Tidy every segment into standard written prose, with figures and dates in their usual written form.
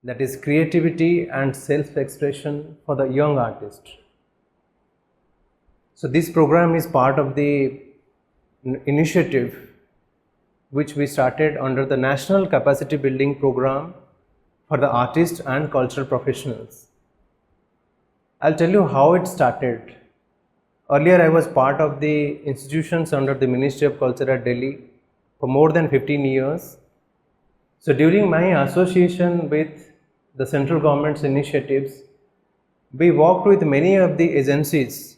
that is creativity and self-expression for the young artist. So this program is part of the initiative which we started under the National Capacity Building Program for the artists and cultural professionals. I'll tell you how it started. Earlier I was part of the institutions under the Ministry of Culture at Delhi for more than 15 years. So during my association with the central government's initiatives, we worked with many of the agencies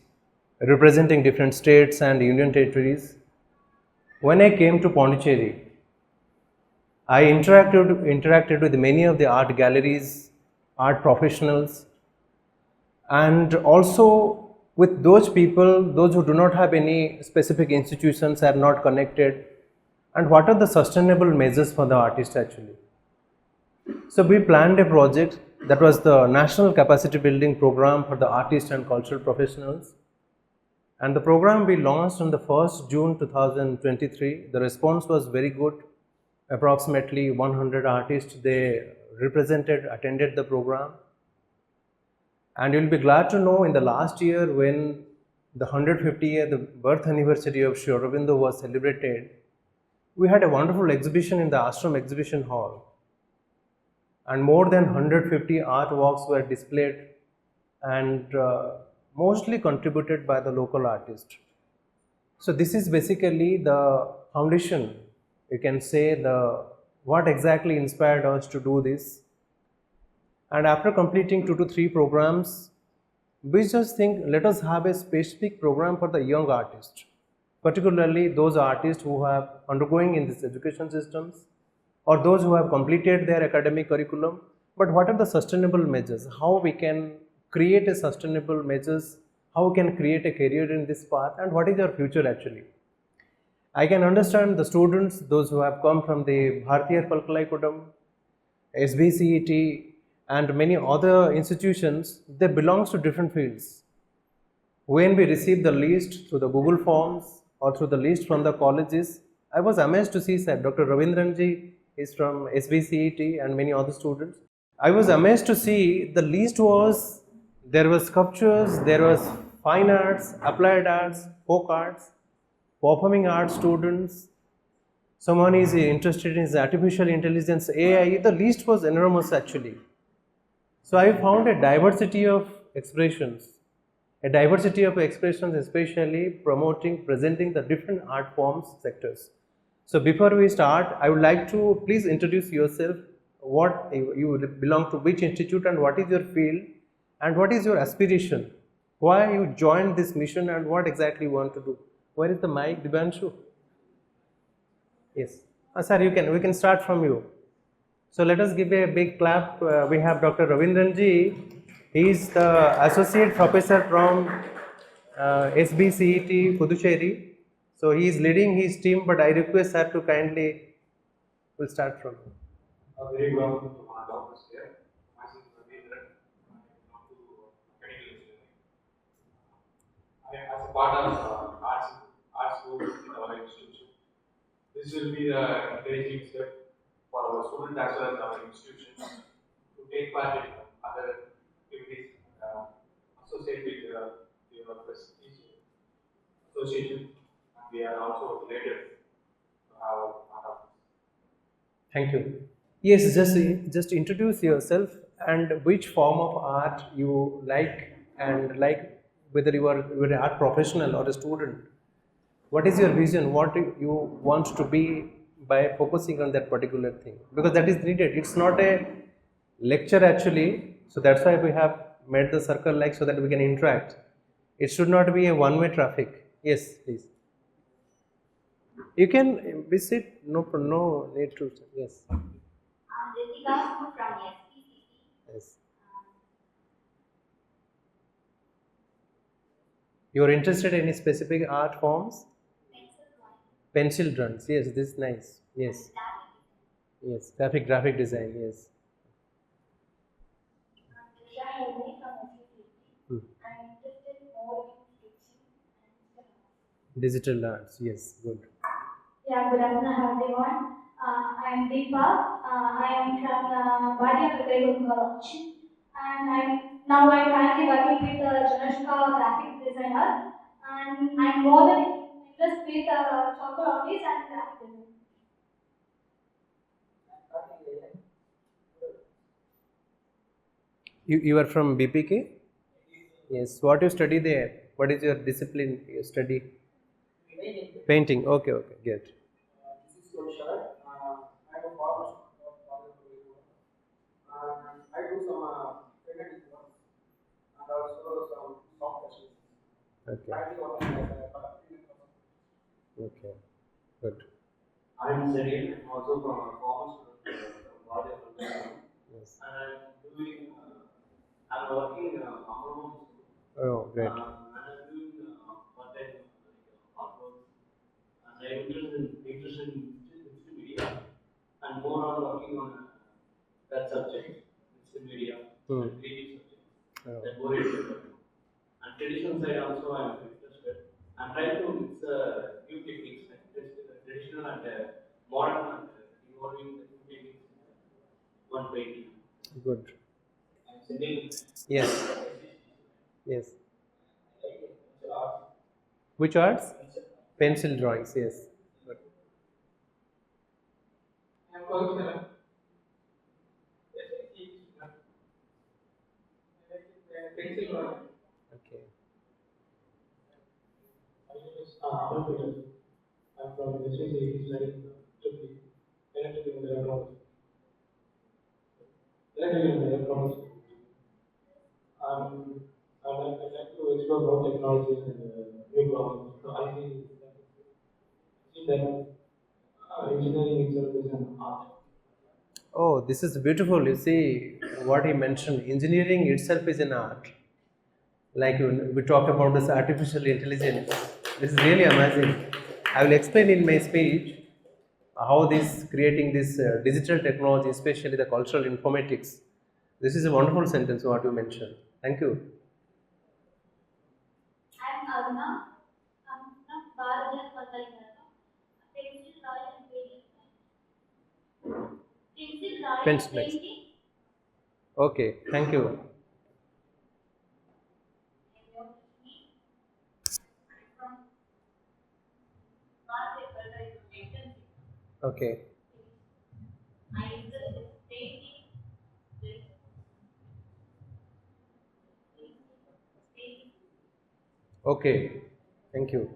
representing different states and union territories. When I came to Pondicherry, I interacted with many of the art galleries, art professionals, and also with those people, those who do not have any specific institutions, are not connected, and what are the sustainable measures for the artist actually. So we planned a project that was the National Capacity Building Program for the artists and cultural professionals, and the program we launched on the 1st June 2023. The response was very good. Approximately 100 artists they attended the program. And you'll be glad to know in the last year when the 150th the birth anniversary of Sri Aurobindo was celebrated, we had a wonderful exhibition in the Ashram Exhibition Hall. And more than 150 artworks were displayed and mostly contributed by the local artist. So this is basically the foundation, you can say, what exactly inspired us to do this. And after completing 2 to 3 programs, we just think let us have a specific program for the young artists, particularly those artists who have undergoing in these education systems or those who have completed their academic curriculum. But what are the sustainable measures? How we can create a sustainable measures? How we can create a career in this path? And what is our future actually? I can understand the students, those who have come from the Bharatiya Palkalai SBCET, and many other institutions, they belongs to different fields. When we received the list through the Google Forms or through the list from the colleges, I was amazed to see that Dr. Ravindranji is from SBCET and many other students. I was amazed to see the list was, there was sculptures, there was fine arts, applied arts, folk arts, performing arts students, someone is interested in artificial intelligence, AI, the list was enormous actually. So I found a diversity of expressions, especially promoting, presenting the different art forms, sectors. So before we start, I would like to please introduce yourself, what you belong to, which institute, and what is your field, and what is your aspiration, why you joined this mission, and what exactly you want to do. Where is the mic, Dibanshu? Yes. Sir, we can start from you. So let us give a big clap. We have Dr. Ravindranji. He is the associate professor from SBCET Puducherry. So he is leading his team, but I request sir to kindly, we'll start from you. A very welcome to my office here. Myself Ravindran. I belong to medical engineering. As a part of arts group in our institution, this will be the encouraging step for our students as well as our institutions to take part in other activities associated with your prestige association, and we are also delighted to have part of this. Thank you. Yes, just introduce yourself and which form of art you like, and like whether you are an art professional or a student. What is your vision? What you want to be by focusing on that particular thing? Because that is needed. It's not a lecture actually. So that's why we have made the circle like so that we can interact. It should not be a one-way traffic. Yes, please. You can visit. No need to. Yes. Ritika from SPCC. Yes. You are interested in any specific art forms? Pencil drawings. Yes, this is nice. Yes. Yes. Graphic design. Yes. Hmm. I'm interested more in sketching and Digital arts. Yes. Good. yeah, good afternoon everyone. I am Deepa. I am from Bhatia College, and I'm currently working with Janushka graphic designer, and I'm more than interested with chocolate artists and graphic design. You are from BPK? Yes. What you study there? What is your discipline you study? Painting. Okay, okay, good. This is your shirt. I have a farmer and I do some printed work and also some soft touches. Okay, Currently working as a printed person. okay, good. I'm Sri, also from a farmer student from Bhatia Yes. and I'm working AuroBharati school. Oh, great. And I'm doing part-time artwork and I'm interested in digital media and more on working on that subject, digital media and creative subjects. Oh. That more interested. And traditional side also I'm interested. I'm trying to mix new techniques like traditional and modern and involving the two techniques in one painting. Good. I'm sending Yes. Yes. art. Which arts? Pencil drawings. Yes. Good. I'm working pencil drawing. Okay. AuroBharati. I'm from the Sri studying Tripathy, electrical and electronics. Electrical and electronics. Um, I like to explore more technologies and new problems. So see that engineering itself is an art. Oh, this is beautiful. You see what he mentioned. Engineering itself is an art. Like when we talk about this artificial intelligence. This is really amazing. I will explain in my speech how this creating this digital technology, especially the cultural informatics. This is a wonderful sentence what you mentioned. Thank you. I'm Aruna. I'm from Bhatia College. Pencil drawing and painting. Pencil drawing and Pencil next. painting. Okay, thank you. Okay, okay, thank you.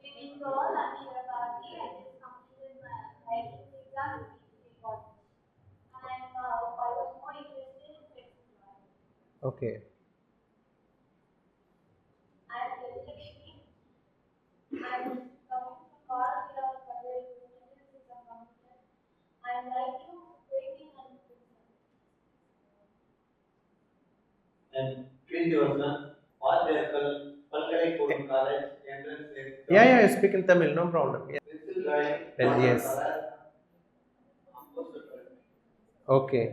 During all Aurobindo, I just completed my writing exam in college. And I was more interested in pencil drawing. Okay, And Lakshmi, I'm coming from Bharat College, exam completed. I like to painting and pencil. And 20 ವರ್ಷ Palkalai College entrance exam. yeah, you speak in Tamil, no problem. Yeah. Pencil drawing. Yes. Okay,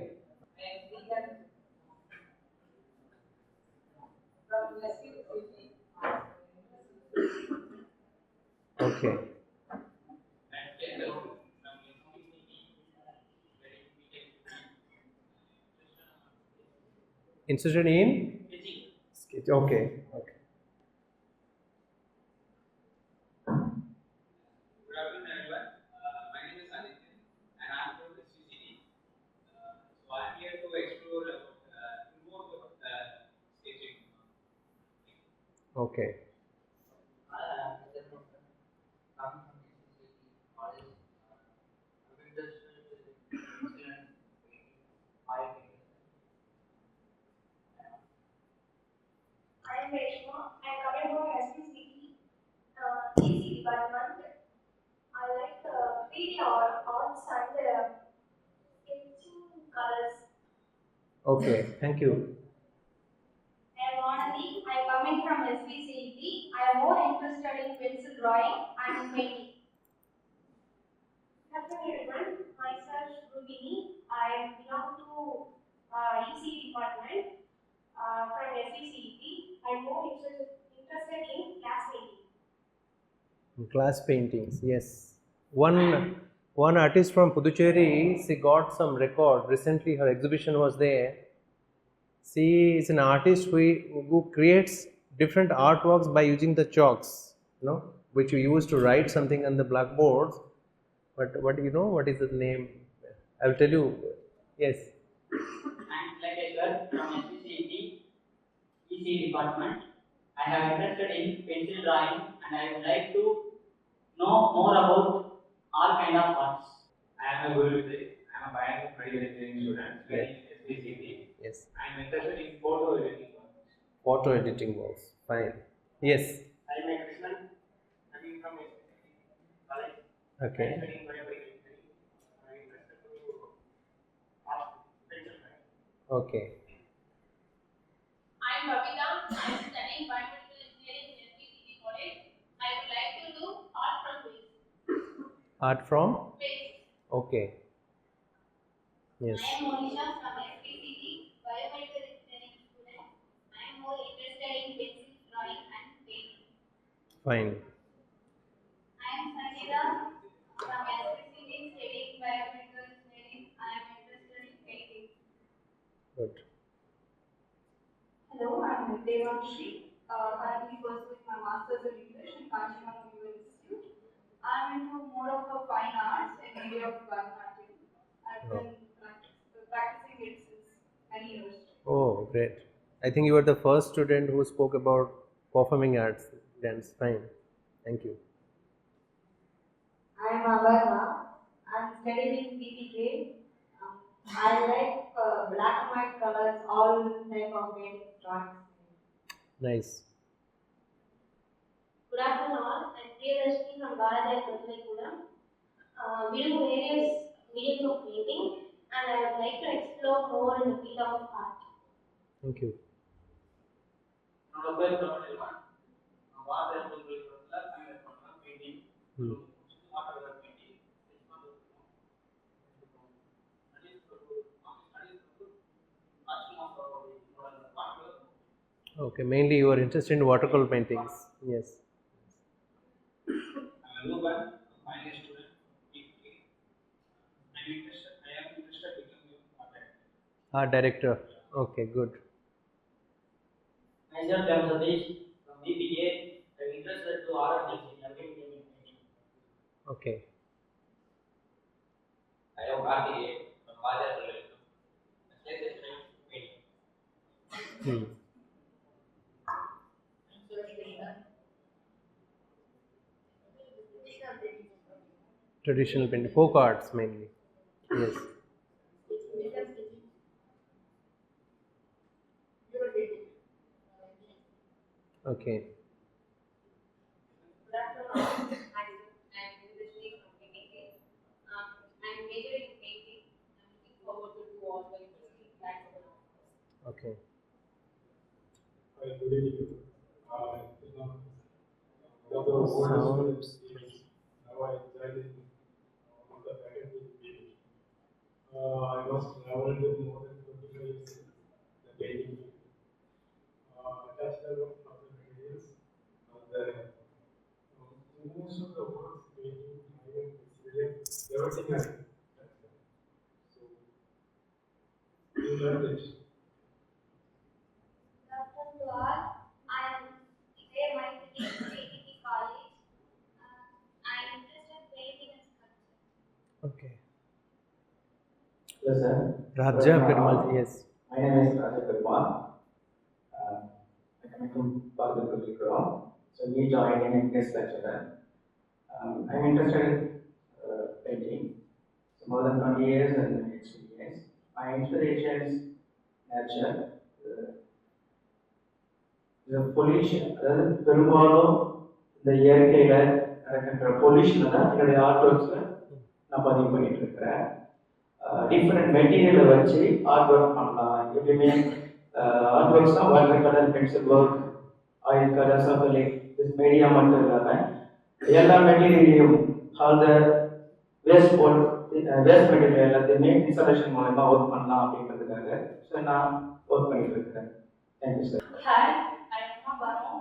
okay, interested in sketch. Okay, okay. Good afternoon, everyone. My name is Aditya, and I'm from the CCD. So I'm here to explore more about sketching. Okay. I am coming from CCD college. I'm interested in excellent painting, oil painting. I am Reshma. I am coming from SPCT, EC department. I like 3D arts and sketching colors. Okay, thank you. I am Anandi. I am coming from SPCT. I am more interested in pencil drawing and painting. Good afternoon, everyone. Myself, Rubini. I belong to EC department from SPCT. I am more interested in glass painting. Glass paintings, yes. One One artist from Puducherry, she got some record. Recently, her exhibition was there. She is an artist who creates different artworks by using the chalks, which you use to write something on the blackboards. But what what is the name? I will tell you. Yes. I'm Lakeshwar from SPCET EC department. I have interested in pencil drawing and I would like to know more about all kind of arts. I am a Guru Vijay. I am a biomedical engineering student studying SPCT. Yes. I am interested in photo editing. Photo editing works. Fine. Yes. I am a Krishnan coming from SPCT college. Okay. I am studying biomedical engineering. I am interested to art pencil drawing. Okay. I'm Babita. I'm studying biomedical engineering in SPCT college. I would like to do art from waste. Art from? Waste. Okay. Yes. I am Monisha from SPCT, biomedical engineering student. I am more interested in pencil drawing and painting. Fine. I am Sangeeta from SPCT, studying biomedical engineering. I am interested in painting. Good. Hello, I'm Devanshi, currently pursuing my Masters in English in Kanchipuram Institute. I'm into more of a fine arts in area of Bharatanatyam. I've been practicing it since many years. Oh, great. I think you were the first student who spoke about performing arts. That's fine. Thank you. I am Agarna. I am studying PPK. I like black and white colors, all type of painting drawings. Nice. Good afternoon all. I'm Priyadashini from Bharatanatyam Prathalikulam. We do various mediums of painting and I would like to explore more in the field of art. Thank you. என்னோட பேர் தமிழ்வான் water பல்கலைக்கழகத்தில் தமிழ் பண்ணலாம் painting water colour painting Okay, mainly you are interested in watercolor paintings. Yes. I'm Ruben, a final student. I am interested in becoming art director. Art director. Okay, good. Myself, I am Satish from BBA. I am interested to art teaching, everything in painting. Okay. I am Karthikeya from Bharatanatyam. Specialization in painting. Hmm. Traditional painting, folk arts mainly. Yes. Okay. Good afternoon. I'm Priyadashini from PPK. I'm majoring in painting. I'm looking forward to do all the interesting types of art. Okay. Good evening. Sounds. Now I joined in on the faculty meeting. I was traveled with more than 25 years in the painting field. Attached level of the materials, most of the works painting is really everything I so you learned it. Good afternoon to all. I am Ikaya Maitri from ATP College. I am interested in painting and sculpture. Okay. Yes, sir. Raja Perumal, yes. My name is Raja Perumal. I come from Bharatanatyam. So we joined in a guest lecturer. I'm interested in painting. So more than 20 years and experience. My inspiration is nature. The pollution, அதாவது பெரும்பாலும் இந்த இயற்கையில நடக்கின்ற பொல்யூஷனை தான் என்னுடைய art ஒர்க்ஸ்ல நான் பதிவு பண்ணிட்டு இருக்கிறேன். டிஃப்ரெண்ட் மெட்டீரியலை வச்சு ஆர்ட் ஒர்க் பண்ணலாம். எப்பயுமே ஆர்ட் ஒர்க்ஸ்னால் water colour, pencil work, oil colours, acrylic, media மட்டும் இல்லாமல் எல்லா மெட்டீரியலையும் ஆல் த வேஸ்ட் மெட்டீரியல் எல்லாத்தையுமே இன்ஸ்டாலேஷன் மூலமா ஒர்க் பண்ணலாம் அப்படின்றதுக்காக ஸோ நான் ஒர்க் பண்ணிட்டு இருக்கிறேன். Thank you sir. Hi, I'm Banu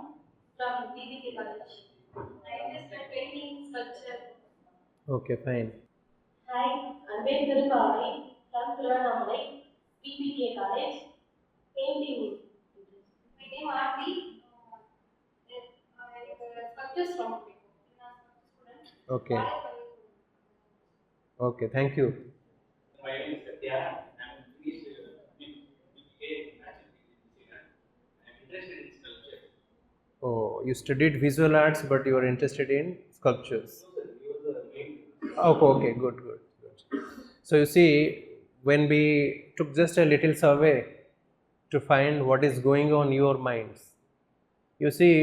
from PPK College. I'm interested in painting, sculpture. Okay, fine. பேர் திருக்காலை, from Tiruvannamalai, PPK college, painting. My name Aarti. I sculptures from student. Okay. Okay, thank you. My name is Satya. I'm finished BBA in Natural Design. I'm interested in sculpture. Oh, you studied visual arts, but you are interested in sculptures. So, sir, you were the main. Oh, okay, good. So you see, when we took just a little survey to find what is going on in your minds, you see,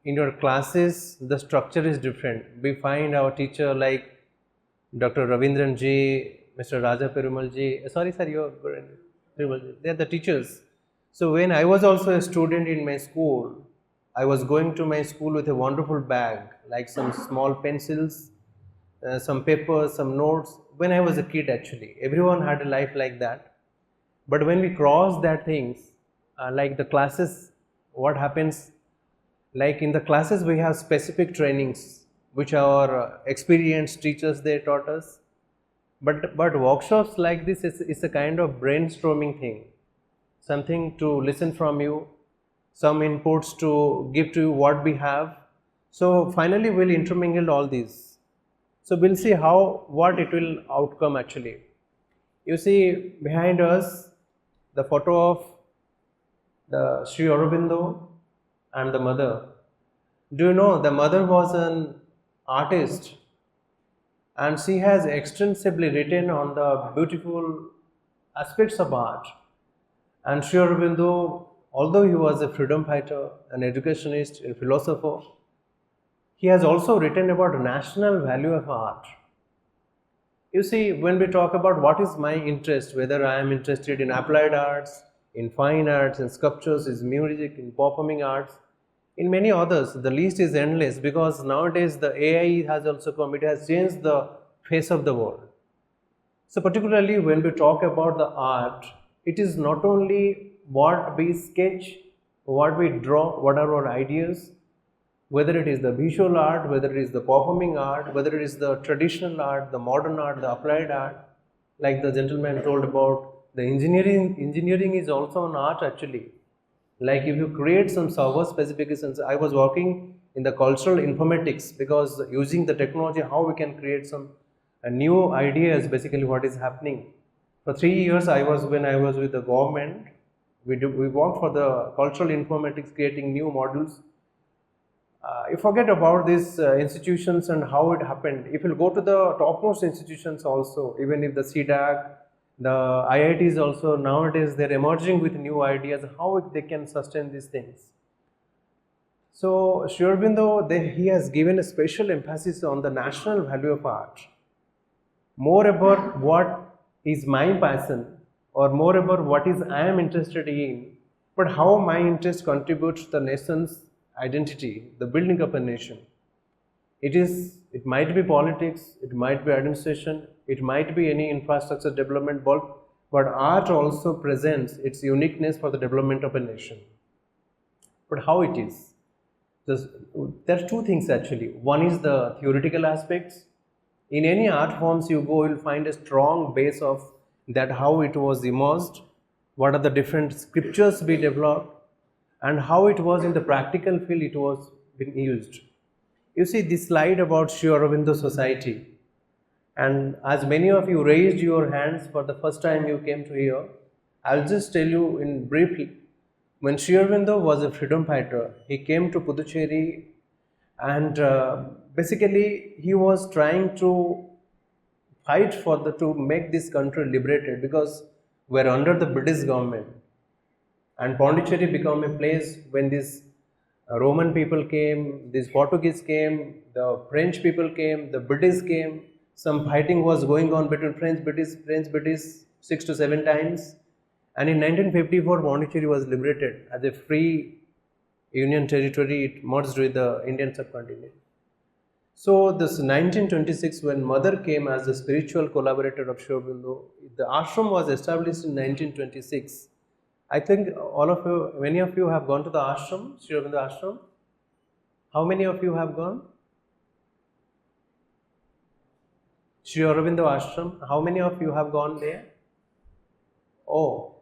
in your classes, the structure is different. We find our teacher like Dr. Ravindran ji, Mr. Raja Perumal ji. Sorry, sir, you are they are the teachers. So when I was also a student in my school, I was going to my school with a wonderful bag, like some small pencils, some papers, some notes. When I was a kid, actually, everyone had a life like that. But when we cross that things, like the classes, what happens? Like in the classes, we have specific trainings, which our experienced teachers they taught us. But workshops like this is a kind of brainstorming thing, something to listen from you, some inputs to give to you what we have. So finally, we'll intermingle all these. So we'll see what it will outcome actually. You see behind us the photo of the Sri Aurobindo and the mother. Do you know the mother was an artist and she has extensively written on the beautiful aspects of art. And Sri Aurobindo, although he was a freedom fighter, an educationist, a philosopher, he has also written about the national value of art. You see, when we talk about what is my interest, whether I am interested in applied arts, in fine arts, in sculptures, in music, in performing arts, in many others, the list is endless because nowadays the AI has also come, it has changed the face of the world. So particularly when we talk about the art, it is not only what we sketch, what we draw, what are our ideas, whether it is the visual art, whether it is the performing art, whether it is the traditional art, the modern art, the applied art, like the gentleman told about the engineering is also an art actually. Like if you create some server specifications, I was working in the cultural informatics because using the technology, how we can create some new ideas, basically what is happening. For 3 years, when I was with the government, we worked for the cultural informatics, creating new modules. You forget about these institutions and how it happened. If you go to the topmost institutions also, even if the CDAC, the IITs also nowadays they're emerging with new ideas how they can sustain these things. So Sri Aurobindo, he has given a special emphasis on the national value of art. More about what is my passion or more about what is I am interested in, but how my interest contributes to the nation's identity, the building of a nation. It might be politics, it might be administration, it might be any infrastructure development, but art also presents its uniqueness for the development of a nation. But how it is? There are two things actually. One is the theoretical aspects. In any art forms you go, you'll find a strong base of that how it was immersed, what are the different scriptures we developed, and how it was in the practical field it was being used. You see this slide about Sri Aurobindo Society, and as many of you raised your hands for the first time you came to here, I'll just tell you in briefly. When Sri Aurobindo was a freedom fighter, he came to Puducherry and basically he was trying to fight to make this country liberated because we're under the British government. And Pondicherry became a place when these Roman people came, these Portuguese came, the French people came, the British came. Some fighting was going on between French, British 6 to 7 times. And in 1954, Pondicherry was liberated as a free union territory. It merged with the Indian subcontinent. So this 1926, when Mother came as the spiritual collaborator of Sri Aurobindo, the ashram was established in 1926. I think many of you have gone to the ashram, Sri Aurobindo ashram. How many of you have gone? Sri Aurobindo Ashram. How many of you have gone there? Oh,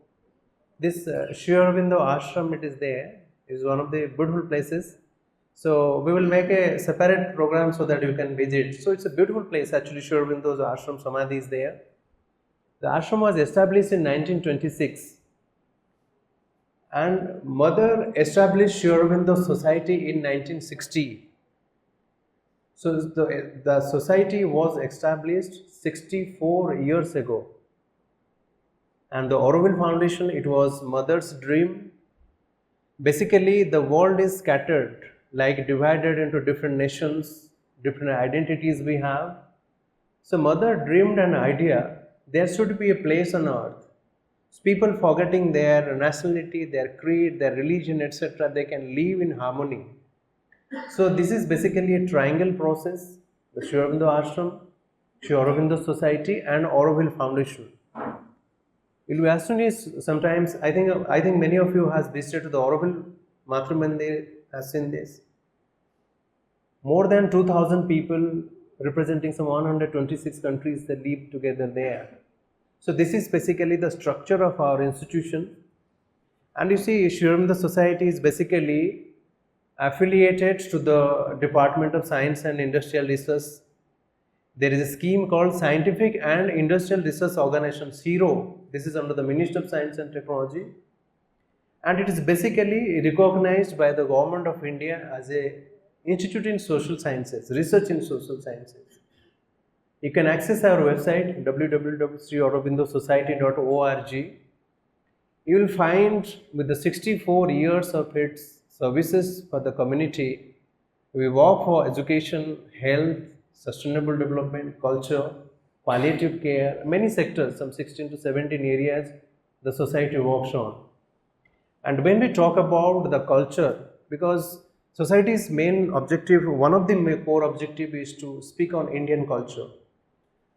this Sri Aurobindo Ashram, it is there, is one of the beautiful places. So we will make a separate program so that you can visit. So it's a beautiful place actually. Sri Aurobindo's Ashram Samadhi is there. The ashram was established in 1926 and mother established Sri Aurobindo Society in 1960. So the society was established 64 years ago. And the Aurobindo Foundation, it was mother's dream. Basically, the world is scattered, like divided into different nations, different identities we have. So mother dreamed an idea, there should be a place on earth. People forgetting their nationality, their creed, their religion, etc., they can live in harmony. So this is basically a triangle process, the Sri Aurobindo Ashram, Sri Aurobindo Society and Aurobindo Foundation. You'll be astonished sometimes. I think many of you has visited the Aurobindo Matru Mandir, has seen this. More than 2,000 people representing some 126 countries that live together there. So this is basically the structure of our institution. And you see, Sri Aurobindo Society is basically affiliated to the Department of Science and Industrial Research. There is a scheme called Scientific and Industrial Research Organization, CIRO. This is under the Ministry of Science and Technology. And it is basically recognized by the Government of India as a institute in social sciences, research in social sciences. You can access our website www.sriaurobindosociety.org. You will find with the 64 years of its services for the community, we work for education, health, sustainable development, culture, palliative care, many sectors, some 16 to 17 areas the society works on. And when we talk about the culture, because society's main objective, one of the core objective is to speak on Indian culture.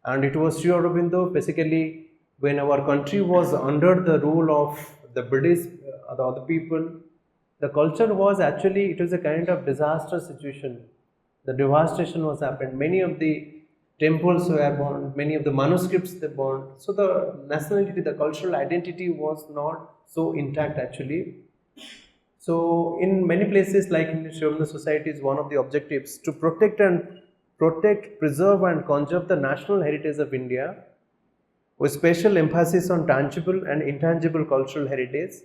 And it was Sri Aurobindo, basically when our country was under the rule of the British, the other people, the culture was actually, it was a kind of disaster situation. The devastation was happened. Many of the temples were burned, many of the manuscripts were burned. So the nationality, the cultural identity was not so intact actually. So in many places like in the Sri Aurobindo Society is one of the objectives to protect, preserve and conserve the national heritage of India with special emphasis on tangible and intangible cultural heritage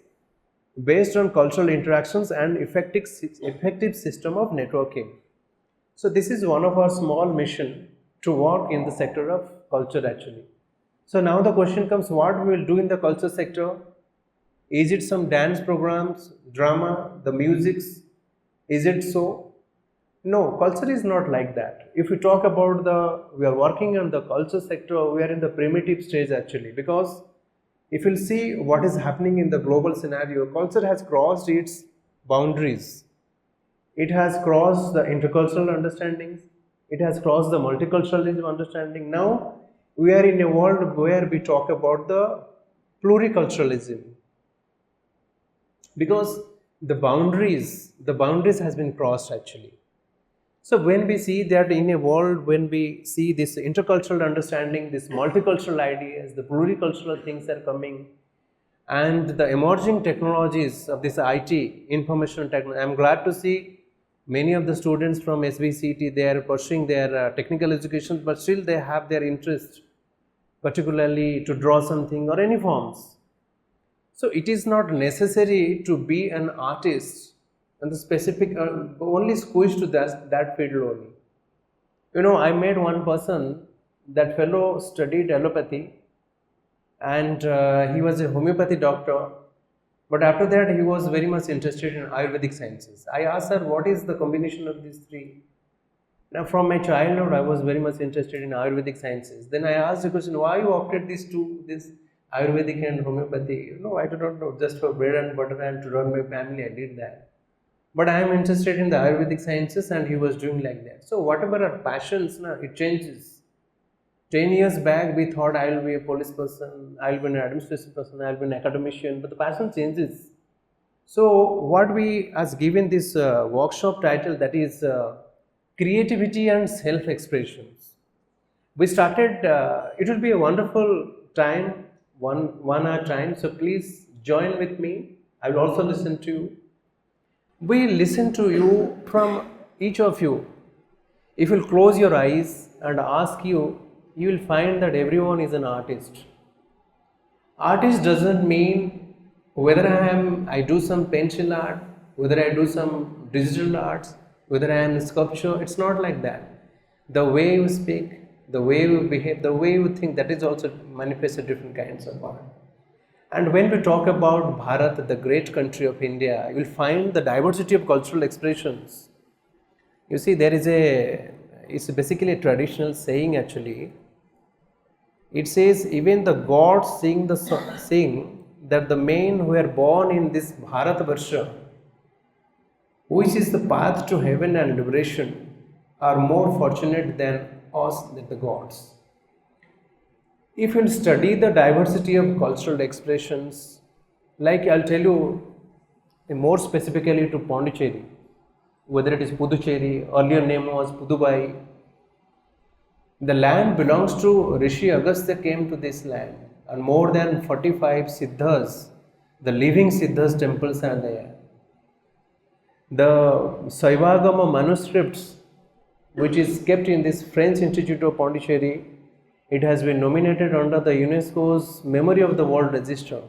based on cultural interactions and effective system of networking. So this is one of our small mission to work in the sector of culture actually. So now the question comes, what we will do in the culture sector? Is it some dance programs, drama, the musics? Is it so? No, culture is not like that. If we talk about we are working on the culture sector, we are in the primitive stage actually, because if you'll see what is happening in the global scenario, culture has crossed its boundaries. It has crossed the intercultural understandings. It has crossed the multiculturalism understanding. Now we are in a world where we talk about the pluriculturalism, because the boundaries has been crossed actually. So when we see that in a world, when we see this intercultural understanding, this multicultural ideas, the pluricultural things are coming, and the emerging technologies of this IT, information technology, I am glad to see many of the students from SBCT, they are pursuing their technical education, but still they have their interest, particularly to draw something or any forms. So it is not necessary to be an artist and the specific, only squeeze to that field only. You know, I met one person, that fellow studied allopathy and he was a homeopathy doctor, but after that he was very much interested in Ayurvedic sciences. I asked her, what is the combination of these three? Now from my childhood I was very much interested in Ayurvedic sciences. Then I asked the question, why you opted these two, this Ayurvedic and homeopathy? No, I do not know, just for bread and butter and to run my family I did that. But I am interested in the Ayurvedic sciences and he was doing like that. So whatever our passions, it changes. 10 years back we thought I will be a police person, I will be an administration person, I will be an academician, but the passion changes. So what we has given this workshop title, that is creativity and self-expressions. We started, it will be a wonderful time, one hour time, so please join with me. I will also listen to you. We listen to you from each of you. If you close your eyes and ask you, you will find that everyone is an artist. Artist doesn't mean whether I do some pencil art, whether I do some digital arts, whether I am a sculpture. It's not like that. The way you speak, the way you behave, the way you think, that is also manifested different kinds of art. And when we talk about Bharat, the great country of India, you will find the diversity of cultural expressions. You see, it's basically a traditional saying actually. It says, even the gods sing that the men who are born in this Bharat Varsha, which is the path to heaven and liberation, are more fortunate than us, than the gods. If you study the diversity of cultural expressions, like I'll tell you more specifically to Pondicherry, whether it is Puducherry, earlier name was Pudubai. The land belongs to Rishi Agastya came to this land, and more than 45 Siddhas, the living Siddhas temples are there. The Saivagama manuscripts, which is kept in this French Institute of Pondicherry, it has been nominated under the UNESCO's Memory of the World Register.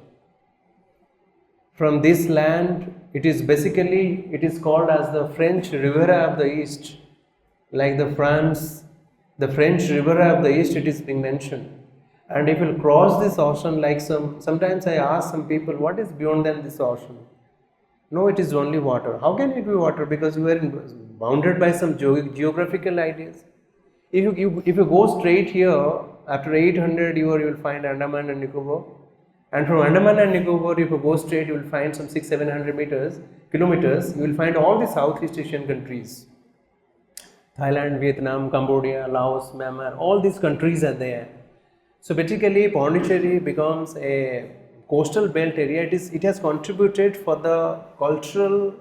From this land, it is called as the French Riviera of the East, like the French Riviera of the East, it is being mentioned. And if you cross this ocean, like sometimes I ask some people, what is beyond than this ocean? No, it is only water. How can it be water? Because we are bounded by some geographical ideas. If you go straight here, after 800 you will find Andaman and Nicobar. And from Andaman and Nicobar, if you go straight, you will find some 600-700 kilometers, you will find all the Southeast Asian countries. Thailand, Vietnam, Cambodia, Laos, Myanmar, all these countries are there. So basically, Pondicherry becomes a coastal belt area. It has contributed for the cultural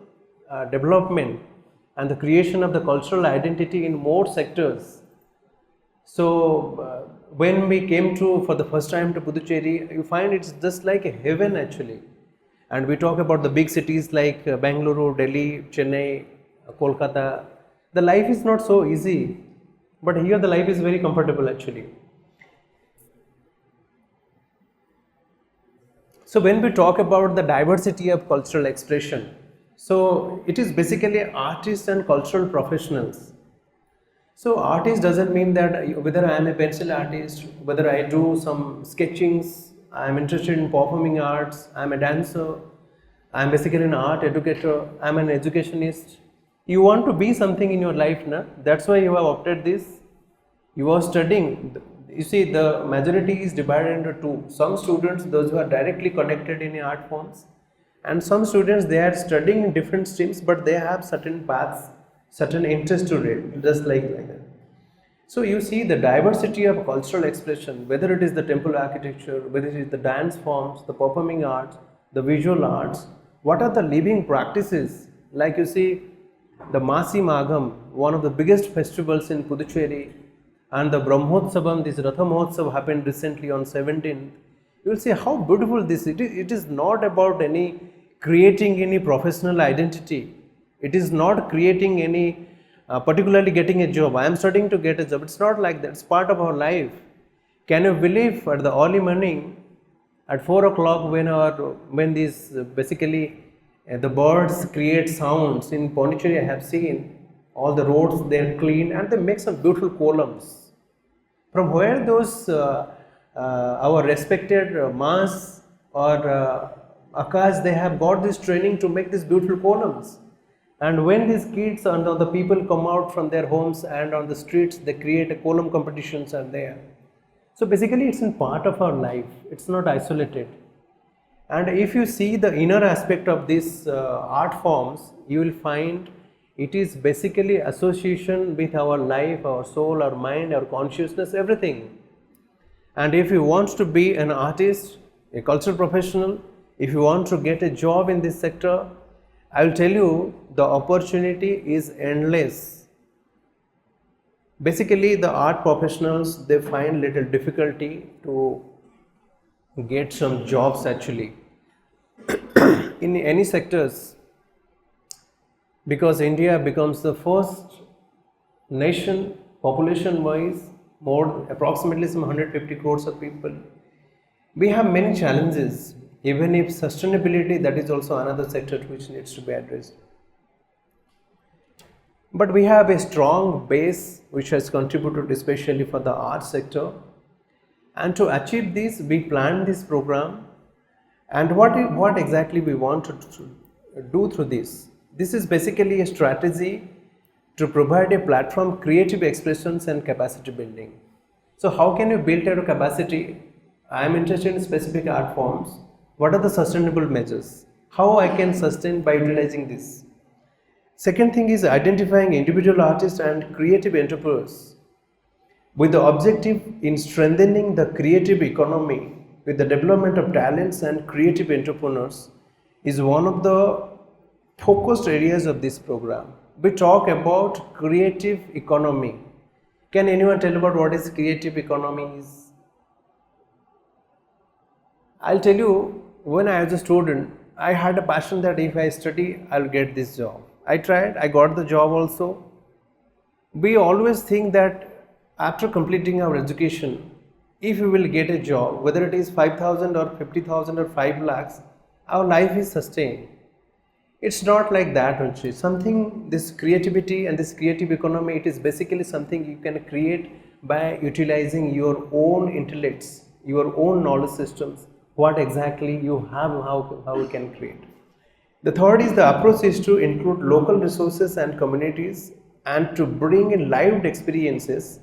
development and the creation of the cultural identity in more sectors. So when we came for the first time to Puducherry, you find it's just like a heaven actually. And we talk about the big cities like Bangalore, Delhi, Chennai, Kolkata. The life is not so easy, but here the life is very comfortable actually. So when we talk about the diversity of cultural expression, so it is basically artists and cultural professionals. So artist doesn't mean that whether I am a pencil artist, whether I do some sketchings, I am interested in performing arts, I am a dancer, I am basically an art educator, I am an educationist. You want to be something in your life, na? That's why you have opted this. You are studying. You see, the majority is divided into two. Some students, those who are directly connected in art forms, and some students, they are studying in different streams, but they have certain paths, certain interest to read, just like that. So you see the diversity of cultural expression, whether it is the temple architecture, whether it is the dance forms, the performing arts, the visual arts, what are the living practices? Like you see, the Masi Magham, one of the biggest festivals in Puducherry, and the Brahmotsavam, this Ratha Mahotsav happened recently on 17th. You will see how beautiful this is. It is not about creating any professional identity. It is not creating any, particularly getting a job. I am studying to get a job. It's not like that. It's part of our life. Can you believe at the early morning, at 4 o'clock when these basically the birds create sounds in Pondicherry, I have seen all the roads, they are clean and they make some beautiful columns. From where those our respected Mas or Akash, they have got this training to make these beautiful columns. And when these kids and the people come out from their homes and on the streets, they create a column competitions are there. So basically it's in part of our life, it's not isolated. And if you see the inner aspect of these art forms, you will find it is basically association with our life, our soul, our mind, our consciousness, everything. And if you want to be an artist, a cultural professional, if you want to get a job in this sector, I will tell you the opportunity is endless. basically the art professionals, they find little difficulty to get some jobs actually in any sectors, because India becomes the first nation population wise, more approximately some 150 crores of people. We have many challenges, even if sustainability, that is also another sector which needs to be addressed. But we have a strong base which has contributed especially for the art sector, and to achieve this we planned this program. And what exactly we want to do through this? This is basically a strategy to provide a platform, creative expressions and capacity building. So how can you build your capacity? I am interested in specific art forms. What are the sustainable measures? How I can sustain by utilizing this? Second thing is identifying individual artists and creative entrepreneurs with the objective in strengthening the creative economy with the development of talents and creative entrepreneurs is one of the focused areas of this program. We talk about creative economy. Can anyone tell about what is creative economy is? I'll tell you, when I was a student, I had a passion that if I study, I'll get this job. I tried, I got the job also. We always think that after completing our education, if we will get a job, whether it is 5,000 or 50,000 or 5 lakhs, our life is sustained. It's not like that actually. Something, this creativity and this creative economy, it is basically something you can create by utilizing your own intellects, your own knowledge systems, what exactly you have, how you can create. The third is the approach is to include local resources and communities and to bring in lived experiences,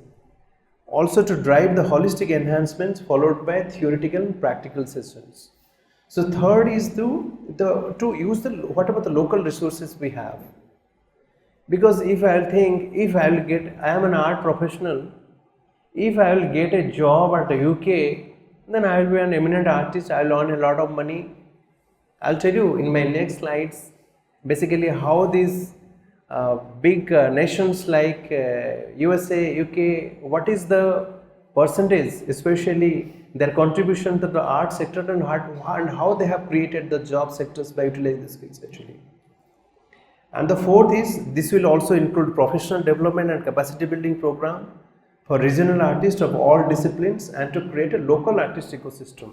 also to drive the holistic enhancements followed by theoretical and practical sessions. So third is to use whatever the local resources we have. Because if I am an art professional, if I will get a job at the UK, then I will be an eminent artist, I will earn a lot of money. I'll tell you in my next slides basically how these big nations like USA, UK, what is the percentage, especially their contribution to the art sector and how they have created the job sectors by utilizing the skills actually. And the fourth is, this will also include professional development and capacity building program for regional artists of all disciplines and to create a local artist ecosystem.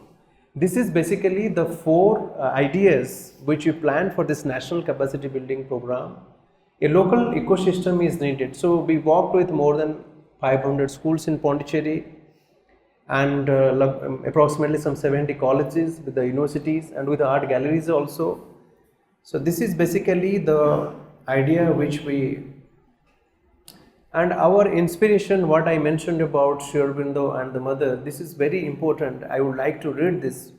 This is basically the four ideas which we planned for this national capacity building program. A local ecosystem is needed. So we worked with more than 500 schools in Pondicherry and approximately some 70 colleges with the universities and with the art galleries also. So this is basically the idea which we, and our inspiration, what I mentioned about Sri Aurobindo and the mother, this is very important. I would like to read this.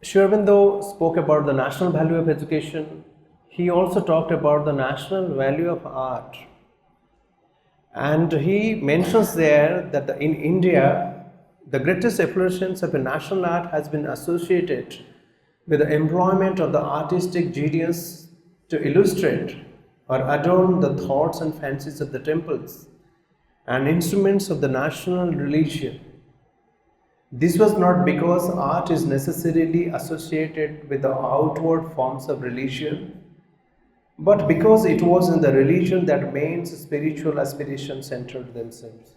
Sri Aurobindo spoke about the national value of education. He also talked about the national value of art. And he mentions there that in India, the greatest effluence of a national art has been associated with the employment of the artistic genius to illustrate or adorn the thoughts and fancies of the temples and instruments of the national religion. This was not because art is necessarily associated with the outward forms of religion, but because it was in the religion that men's spiritual aspirations centered themselves.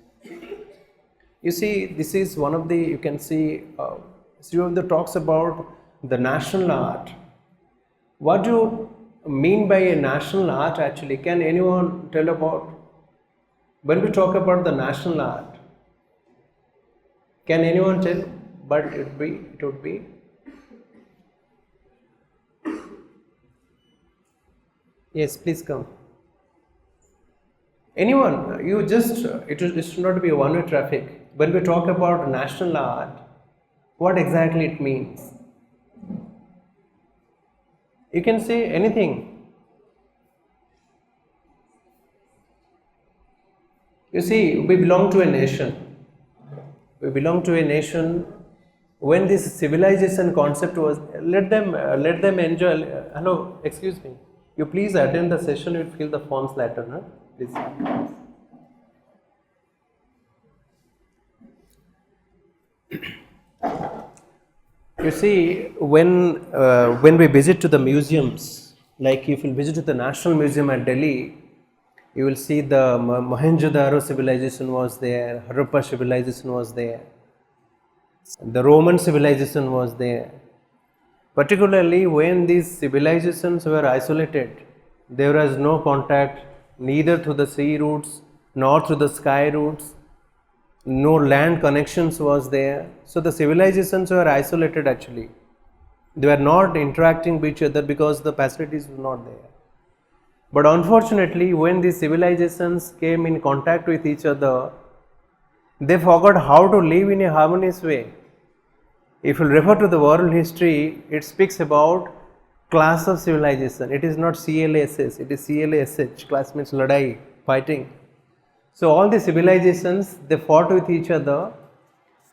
You see, this is one of the, you can see, Sri Aurobindo talks about the national art. What do you mean by a national art actually? Can anyone tell about, when we talk about the national art, can anyone tell? But it would be yes, please come. Anyone, you just, it should not be a one-way traffic. When we talk about national art, what exactly it means? You can say anything. You see, we belong to a nation. We belong to a nation. When this civilization concept was, let them enjoy. Hello, excuse me. You please attend the session. You fill the forms later, no? Please. You see, when we visit to the museums, like if you visit to the National Museum at Delhi, you will see the Mohenjo-daro civilization was there, Harappa civilization was there, the Roman civilization was there. Particularly when these civilizations were isolated, there was no contact neither through the sea routes nor through the sky routes. No land connections was there. So the civilizations were isolated actually. They were not interacting with each other because the facilities were not there. But unfortunately, when these civilizations came in contact with each other, they forgot how to live in a harmonious way. If you refer to the world history, it speaks about class of civilization. It is not CLSS, it is CLSH, class means ladai, fighting. So all the civilizations, they fought with each other.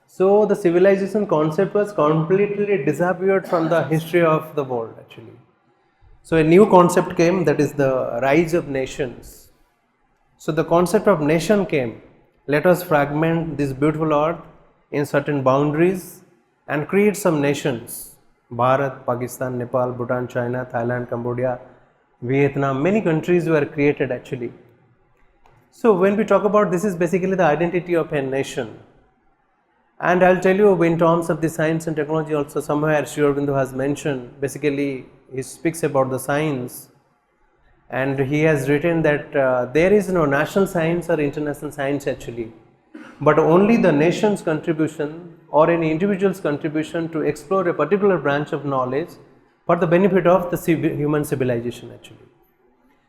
So the civilization concept was completely disappeared from the history of the world actually. So a new concept came, that is the rise of nations. So the concept of nation came. Let us fragment this beautiful earth in certain boundaries and create some nations. Bharat, Pakistan, Nepal, Bhutan, China, Thailand, Cambodia, Vietnam, many countries were created actually. So when we talk about this is basically the identity of a nation. And I'll tell you in terms of the science and technology also, somewhere Sri Aurobindo has mentioned, basically he speaks about the science and he has written that there is no national science or international science actually, but only the nation's contribution or any individual's contribution to explore a particular branch of knowledge for the benefit of the human civilization actually.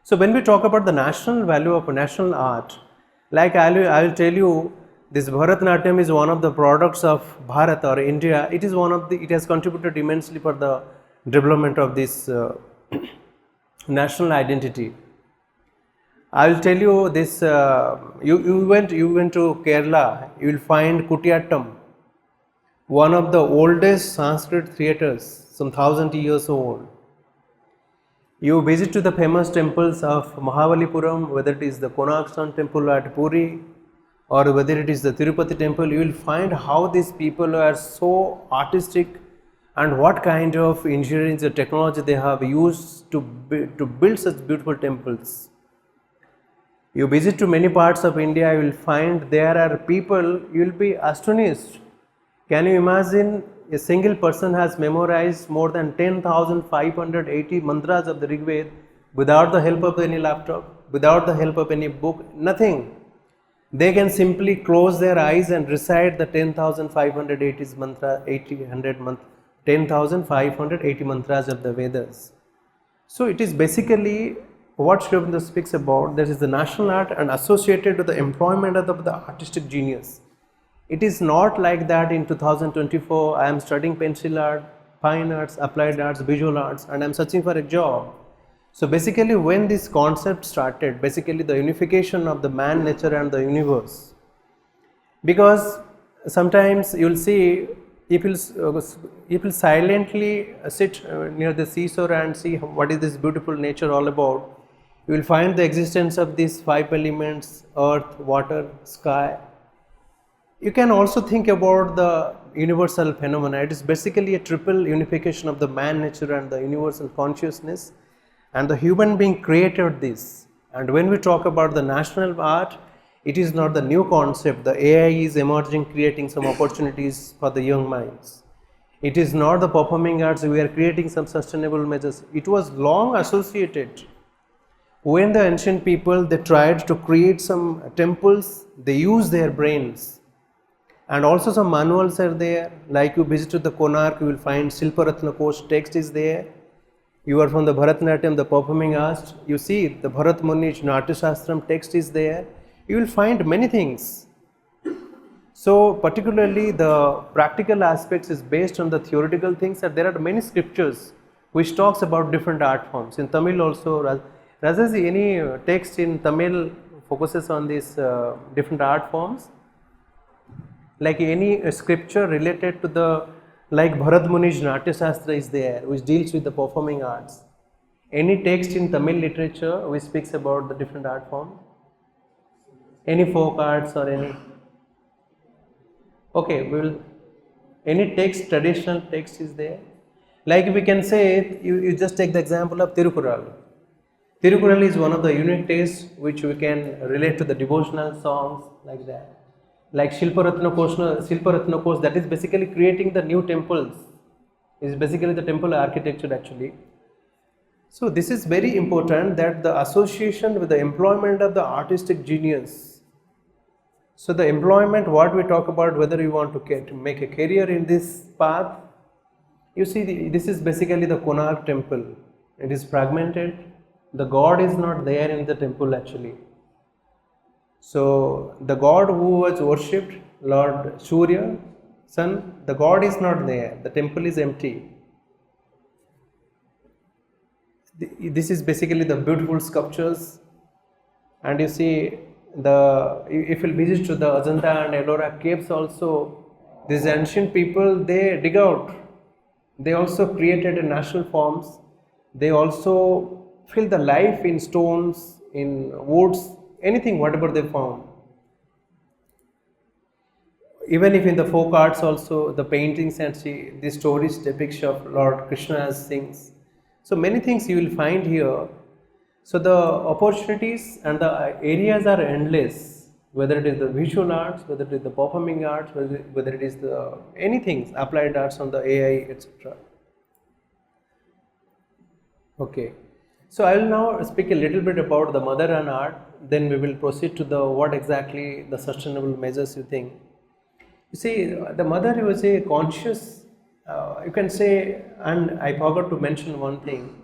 So when we talk about the national value of a national art, like I will tell you, this Bharatanatyam is one of the products of Bharat or India. It is one of the, it has contributed immensely for the development of this national identity. I will tell you this, you went to Kerala, you will find Kutiyattam, one of the oldest Sanskrit theatres, some 1000 years old. You visit to the famous temples of Mahabalipuram, whether it is the Konark Sun temple at Puri or whether it is the Tirupati temple, you will find how these people are so artistic and what kind of engineering and technology they have used to build such beautiful temples. You visit to many parts of India, you will find there are people, you will be astonished. Can you imagine a single person has memorized more than 10,580 mantras of the Rig Veda without the help of any laptop, without the help of any book, nothing. They can simply close their eyes and recite the 10,580 mantras of the Vedas. So it is basically what Sri Aurobindo speaks about, that is the national art and associated with the employment of the artistic genius. It is not like that in 2024 I am studying pencil art, fine arts, applied arts, visual arts and I am searching for a job. So basically when this concept started, basically the unification of the man, nature and the universe. Because sometimes you will see people silently sit near the seashore and see what is this beautiful nature all about. You will find the existence of these 5 elements, earth, water, sky. You can also think about the universal phenomena. It is basically a triple unification of the man, nature and the universal consciousness, and the human being created this. And when we talk about the national art, it is not the new concept. The AI is emerging, creating some opportunities for the young minds. It is not the performing arts, we are creating some sustainable measures. It was long associated. When the ancient people, they tried to create some temples, they used their brains. And also some manuals are there, like you visit the Konark, you will find Silparatna Kosh text is there. You are from the Bharatanatyam, the performing arts, you see the Bharat Muni Natya Shastram text is there. You will find many things. So particularly the practical aspects is based on the theoretical things, and there are many scriptures which talks about different art forms. In Tamil also, Rajaji, any text in Tamil focuses on these different art forms? Like any scripture related to the, like Bharat Muni's Natya Shastra is there, which deals with the performing arts. Any text in Tamil literature which speaks about the different art forms? Any folk arts or any? Okay, we will. Any text, traditional text is there? Like we can say, you just take the example of Tirukural. Tirukural is one of the unique texts which we can relate to the devotional songs like that. Like Shilparatna Kosh, that is basically creating the new temples. Is basically the temple architecture actually. So this is very important, that the association with the employment of the artistic genius. So the employment, what we talk about, whether you want to make a career in this path, you see this is basically the Konark temple. It is fragmented. The god is not there in the temple actually. So the god who was worshipped, Lord Surya, sun, the god is not there. The temple is empty. This is basically the beautiful sculptures, and you see if you visit to the Ajanta and Ellora caves also, these ancient people, they dig out, they also created a natural forms, they also fill the life in stones, in woods, anything whatever they found. Even if in the folk arts also, the paintings and see the stories depiction of Lord Krishna as things. So many things you will find here. So the opportunities and the areas are endless, whether it is the visual arts, whether it is the performing arts, whether it is the anything, applied arts on the AI, etc. Okay, so I will now speak a little bit about the mother and art, then we will proceed to the what exactly the sustainable measures you think. You see, the mother was a conscious, you can say, and I forgot to mention one thing.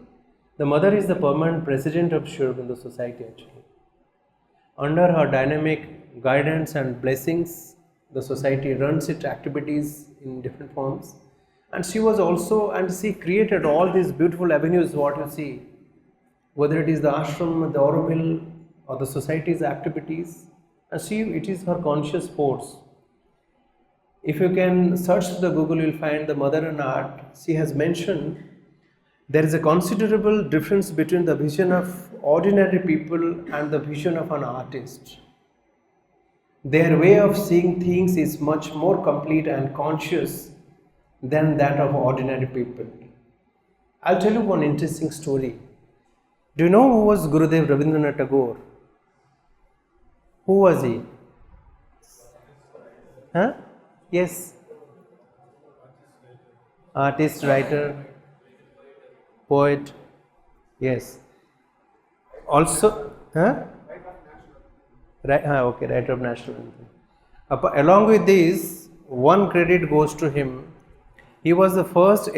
The mother is the permanent president of Sri Aurobindo Society actually. Under her dynamic guidance and blessings, the society runs its activities in different forms. And she was also, and she created all these beautiful avenues, what you see, whether it is the ashram, the Aurobill, or the society's activities, and it is her conscious force. If you can search the Google, you will find the mother and art. She has mentioned there is a considerable difference between the vision of ordinary people and the vision of an artist. Their way of seeing things is much more complete and conscious than that of ordinary people. I'll tell you one interesting story. Do you know who was Gurudev Rabindranath Tagore? Who was he? Huh? Yes. Artist, writer, poet. Yes. Also, huh? Right, okay, writer of national anthem. Along with this, one credit goes to him. He was the first